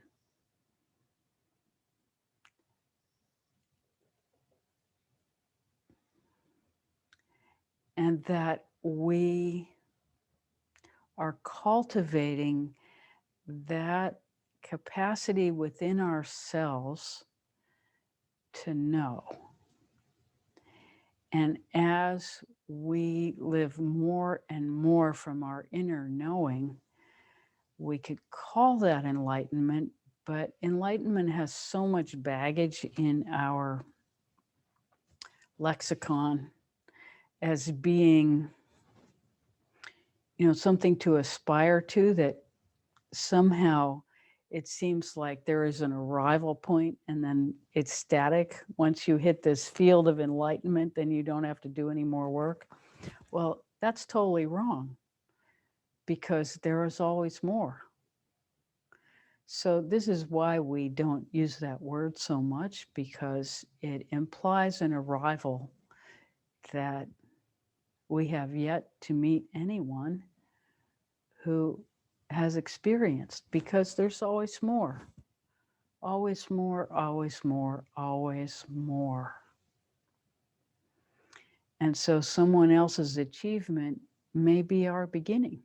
And that we are cultivating that capacity within ourselves to know. And as we live more and more from our inner knowing, we could call that enlightenment, but enlightenment has so much baggage in our lexicon as being, you know, something to aspire to, that somehow it seems like there is an arrival point and then it's static. Once you hit this field of enlightenment, then you don't have to do any more work. Well, that's totally wrong, because there is always more. So this is why we don't use that word so much, because it implies an arrival that We have yet to meet anyone who has experienced, because there's always more, always more, always more, always more. And so someone else's achievement may be our beginning.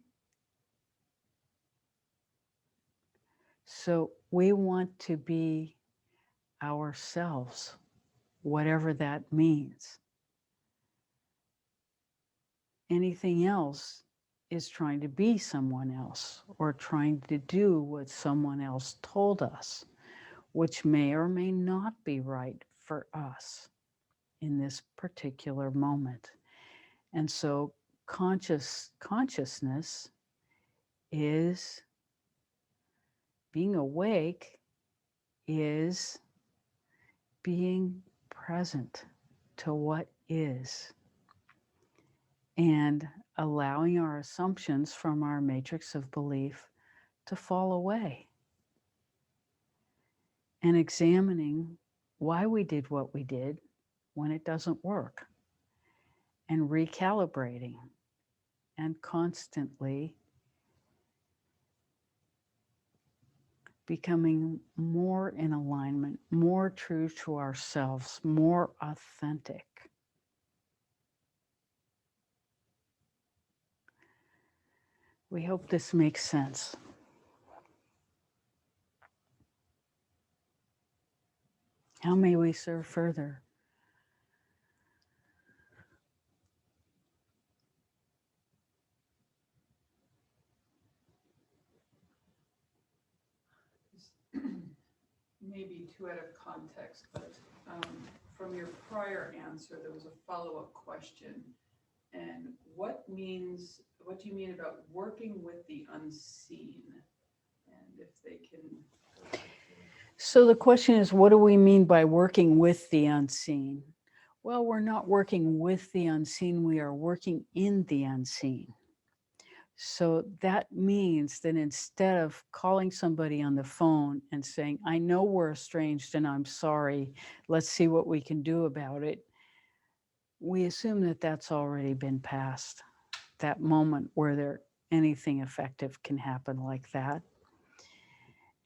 So we want to be ourselves, whatever that means. Anything else is trying to be someone else or trying to do what someone else told us, which may or may not be right for us in this particular moment. And so consciousness is being awake, is being present to what is, and allowing our assumptions from our matrix of belief to fall away, and examining why we did what we did when it doesn't work, and recalibrating, and constantly becoming more in alignment, more true to ourselves, more authentic. We hope this makes sense. How may we serve further? Maybe too out of context, but from your prior answer, there was a follow-up question. And what do you mean about working with the unseen? And if they can. So the question is, what do we mean by working with the unseen? Well, we're not working with the unseen, we are working in the unseen. So that means that instead of calling somebody on the phone and saying, I know we're estranged and I'm sorry, let's see what we can do about it, we assume that that's already been passed, that moment where anything effective can happen like that.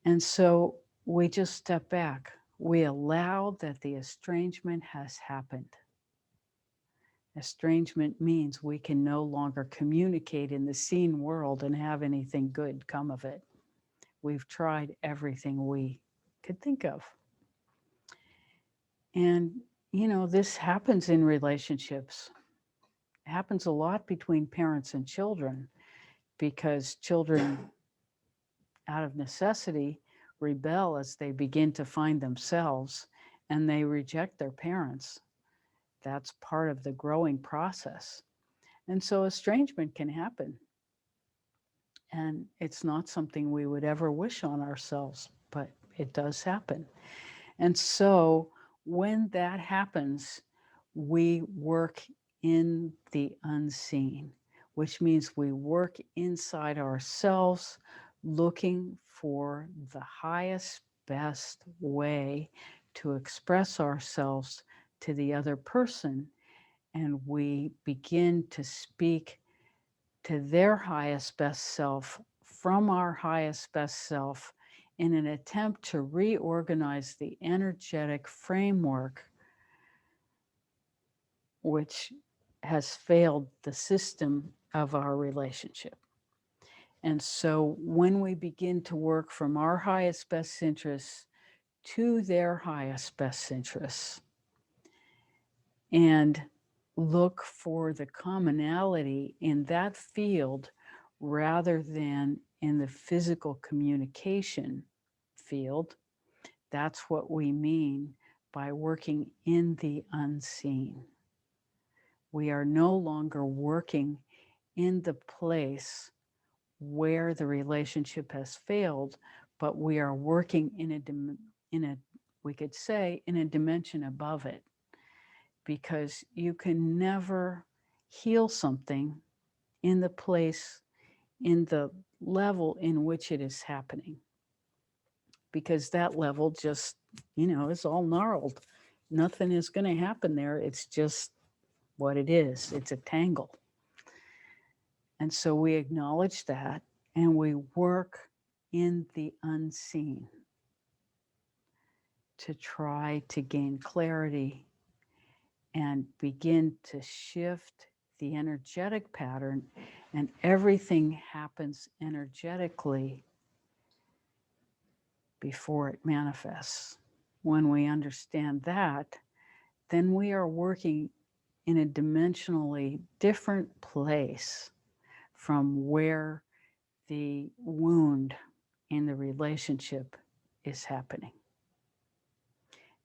And so we just step back. We allow that the estrangement has happened. Estrangement means we can no longer communicate in the seen world and have anything good come of it. We've tried everything we could think of. And, this happens in relationships. It happens a lot between parents and children, because children, out of necessity, rebel as they begin to find themselves, and they reject their parents. That's part of the growing process. And so estrangement can happen. And it's not something we would ever wish on ourselves, but it does happen. And so when that happens, we work in the unseen, which means we work inside ourselves, looking for the highest, best way to express ourselves to the other person. And we begin to speak to their highest, best self from our highest, best self in an attempt to reorganize the energetic framework which has failed the system of our relationship. And so when we begin to work from our highest, best interests to their highest, best interests, and look for the commonality in that field rather than in the physical communication field, that's what we mean by working in the unseen. We are no longer working in the place where the relationship has failed, but we are working in a we could say in a dimension above it, because you can never heal something in the place, in the level in which it is happening, because that level just, is all gnarled. Nothing is going to happen there. It's just what it is. It's a tangle. And so we acknowledge that and we work in the unseen to try to gain clarity and begin to shift the energetic pattern, and everything happens energetically before it manifests. When we understand that, then we are working in a dimensionally different place from where the wound in the relationship is happening.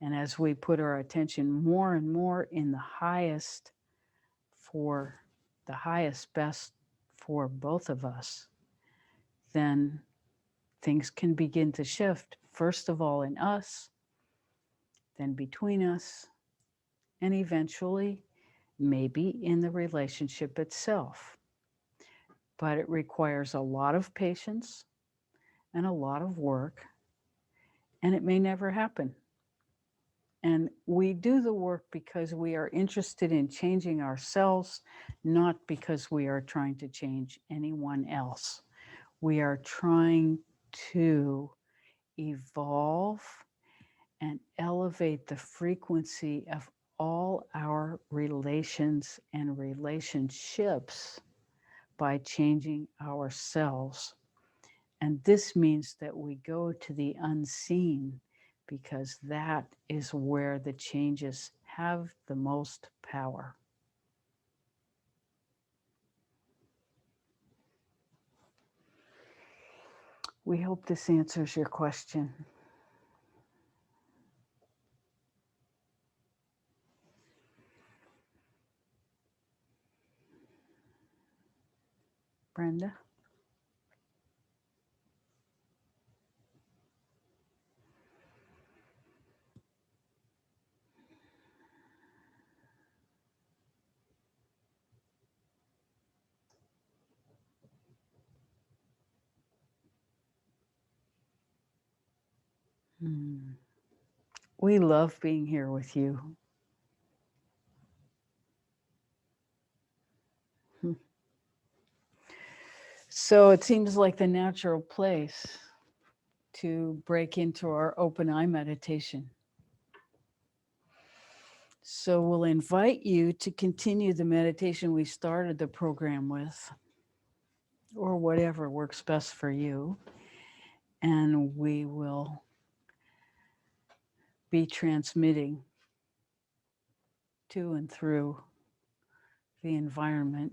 And as we put our attention more and more in the highest for the highest best for both of us, then things can begin to shift, first of all in us, then between us, and eventually maybe in the relationship itself. But it requires a lot of patience and a lot of work, and it may never happen. And we do the work because we are interested in changing ourselves, not because we are trying to change anyone else. We are trying to evolve and elevate the frequency of all our relations and relationships by changing ourselves. And this means that we go to the unseen, because that is where the changes have the most power. We hope this answers your question. Brenda? We love being here with you. So it seems like the natural place to break into our open eye meditation. So we'll invite you to continue the meditation we started the program with, or whatever works best for you. And we will be transmitting to and through the environment.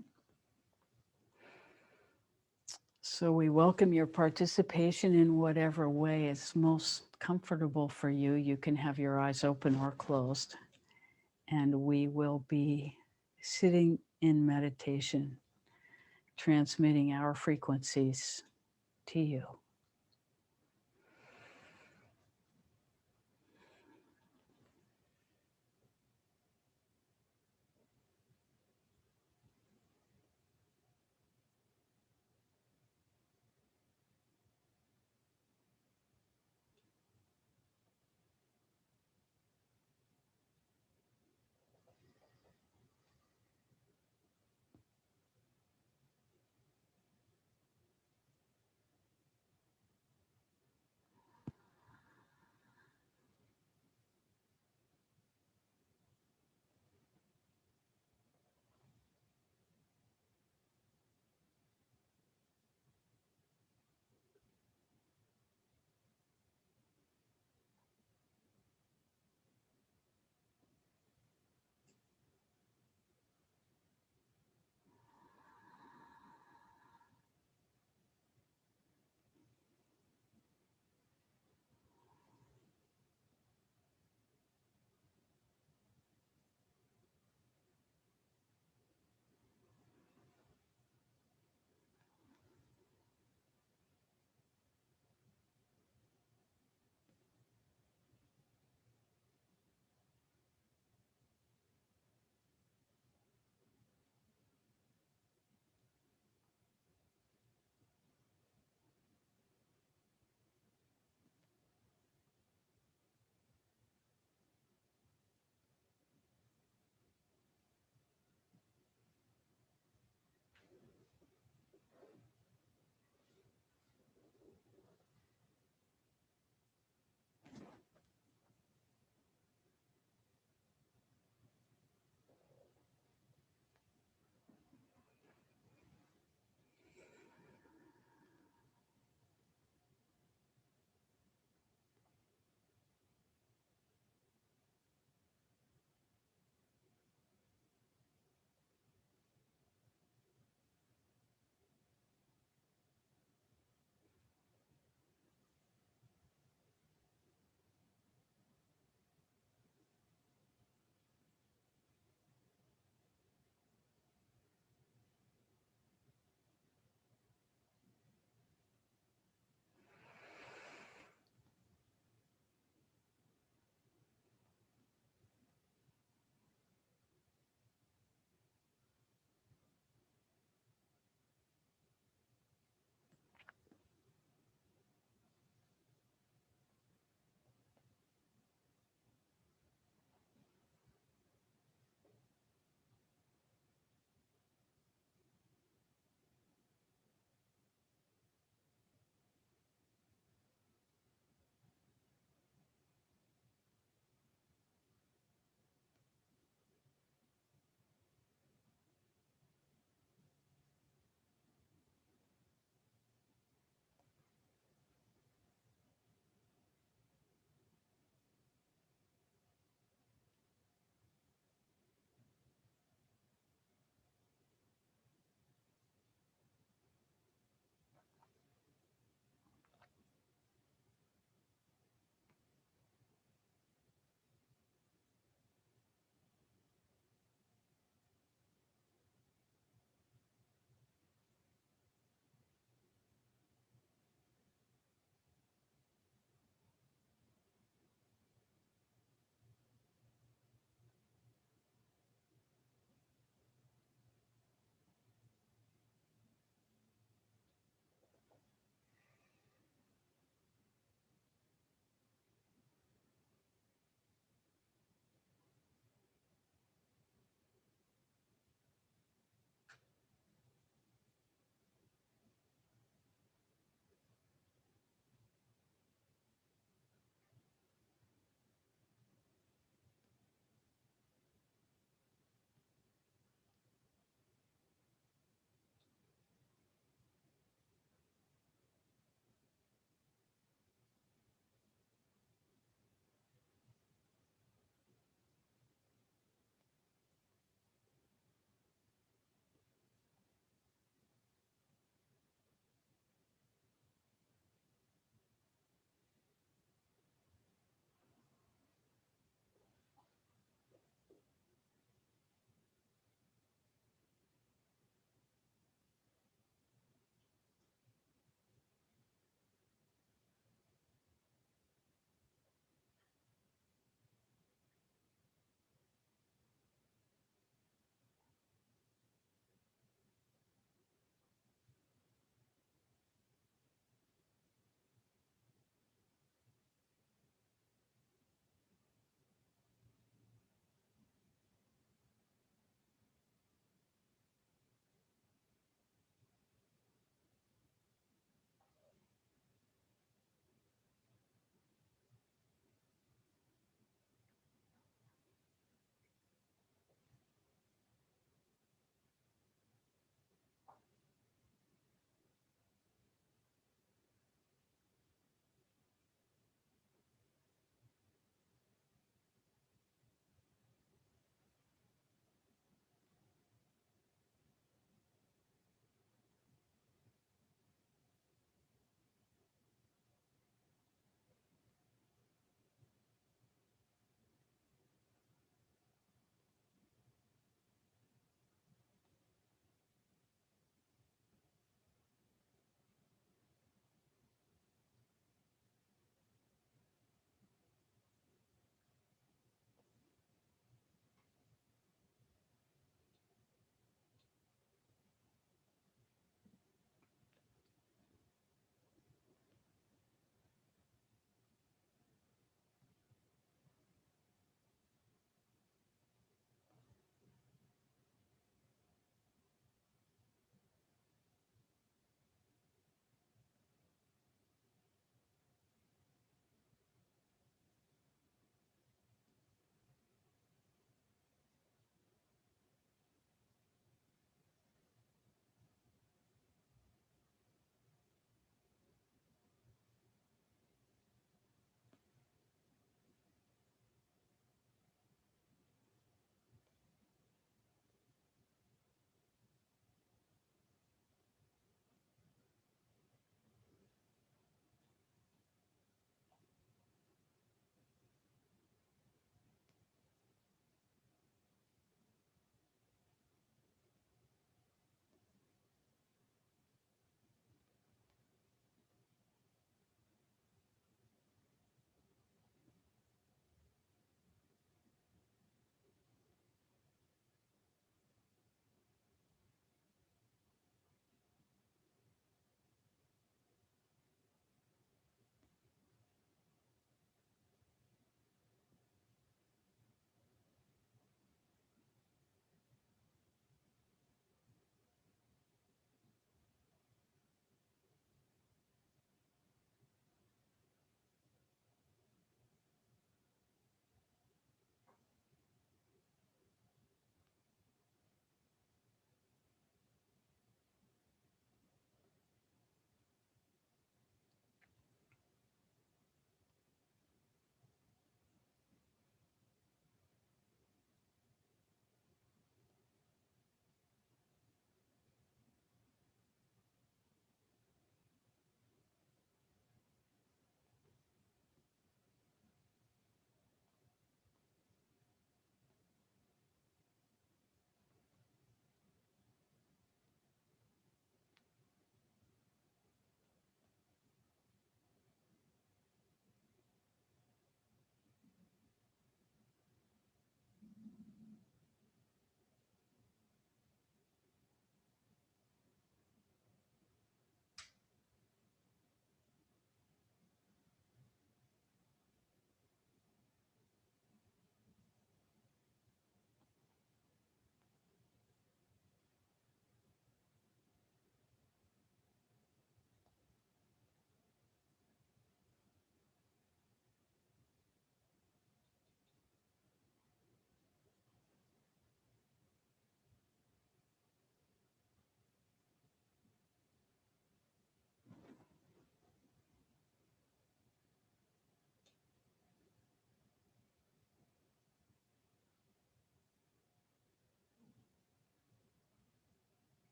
So we welcome your participation in whatever way is most comfortable for you. You can have your eyes open or closed, and we will be sitting in meditation, transmitting our frequencies to you.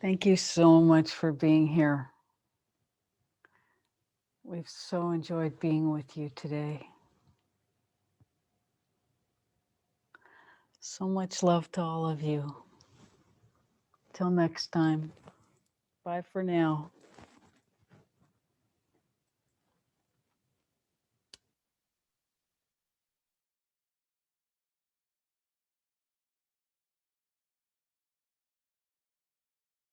Thank you so much for being here. We've so enjoyed being with you today. So much love to all of you. Till next time. Bye for now.